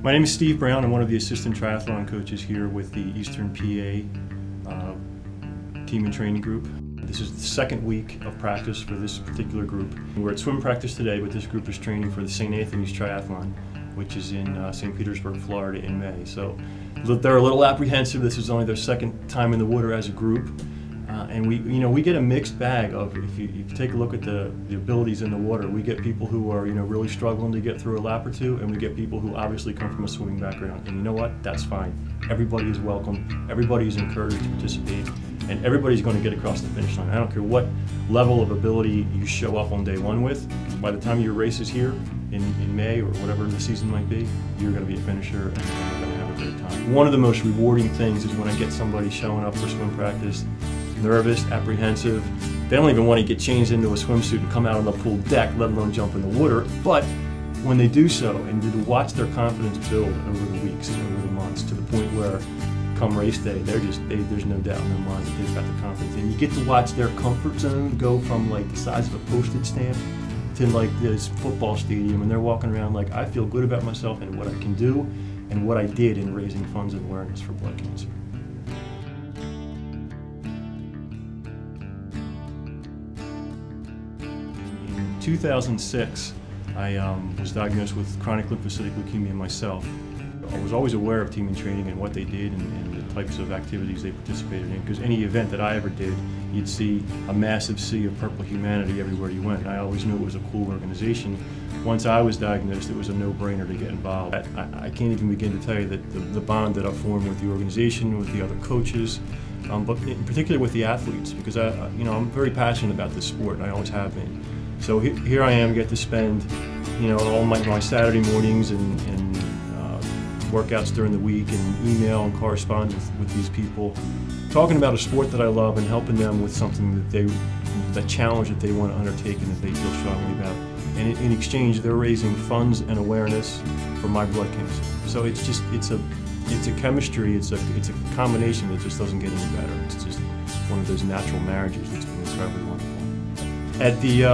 My name is Steve Brown. I'm one of the assistant triathlon coaches here with the Eastern PA team and training group. This is the second week of practice for this particular group. We're at swim practice today, but this group is training for the St. Anthony's Triathlon, which is in St. Petersburg, Florida in May. So they're a little apprehensive. This is only their second time in the water as a group. And we get a mixed bag of, if you take a look at the abilities in the water, we get people who are really struggling to get through a lap or two, and we get people who obviously come from a swimming background. And you know what? That's fine. Everybody is welcome. Everybody is encouraged to participate, and everybody's going to get across the finish line. I don't care what level of ability you show up on day one with. By the time your race is here in May or whatever the season might be, you're going to be a finisher and you're going to have a great time. One of the most rewarding things is when I get somebody showing up for swim practice nervous, apprehensive. They don't even want to get changed into a swimsuit and come out on the pool deck, let alone jump in the water. But when they do so, and to watch their confidence build over the weeks and over the months to the point where come race day, there's no doubt in their mind that they've got the confidence. And you get to watch their comfort zone go from like the size of a postage stamp to like this football stadium, and they're walking around like, I feel good about myself and what I can do and what I did in raising funds and awareness for blood cancer. In 2006, I was diagnosed with chronic lymphocytic leukemia myself. I was always aware of team and training and what they did and the types of activities they participated in, because any event that I ever did, you'd see a massive sea of purple humanity everywhere you went. I always knew it was a cool organization. Once I was diagnosed, it was a no-brainer to get involved. I can't even begin to tell you that the bond that I formed with the organization, with the other coaches, but in particular with the athletes, because I'm very passionate about this sport, and I always have been. So here I am, get to spend all my Saturday mornings and workouts during the week, and email and correspond with these people, talking about a sport that I love and helping them with something that challenge that they want to undertake and that they feel strongly about. And in exchange, they're raising funds and awareness for my blood cancer. So it's a chemistry, it's a combination that just doesn't get any better. It's just one of those natural marriages that's been incredibly wonderful. At the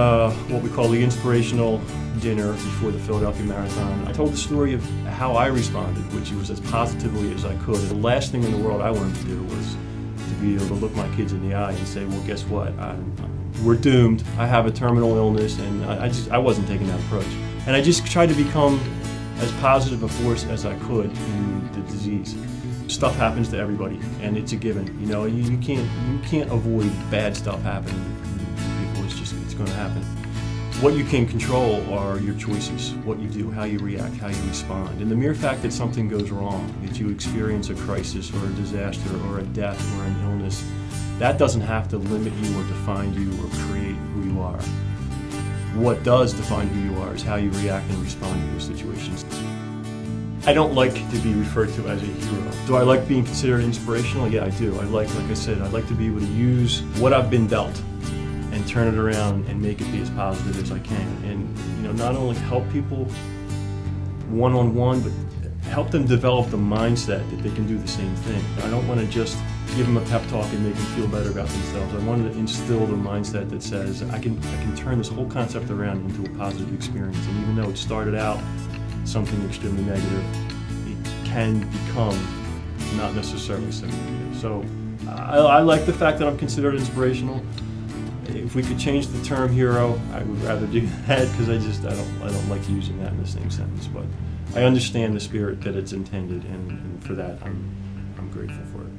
what we call the inspirational dinner before the Philadelphia Marathon, I told the story of how I responded, which was as positively as I could. The last thing in the world I wanted to do was to be able to look my kids in the eye and say, well, guess what? We're doomed. I have a terminal illness, and I wasn't taking that approach. And I just tried to become as positive a force as I could in the disease. Stuff happens to everybody, and it's a given. You can't avoid bad stuff happening to people. It's going to happen. What you can control are your choices, what you do, how you react, how you respond. And the mere fact that something goes wrong, that you experience a crisis or a disaster or a death or an illness, that doesn't have to limit you or define you or create who you are. What does define who you are is how you react and respond to those situations. I don't like to be referred to as a hero. Do I like being considered inspirational? Yeah, I do. Like I said, I'd like to be able to use what I've been dealt and turn it around and make it be as positive as I can. And not only help people one-on-one, but help them develop the mindset that they can do the same thing. I don't want to just give them a pep talk and make them feel better about themselves. I want to instill the mindset that says, I can turn this whole concept around into a positive experience. And even though it started out something extremely negative, it can become not necessarily so negative. So I like the fact that I'm considered inspirational. If we could change the term hero, I would rather do that, because I don't like using that in the same sentence. But I understand the spirit that it's intended, and for that I'm grateful for it.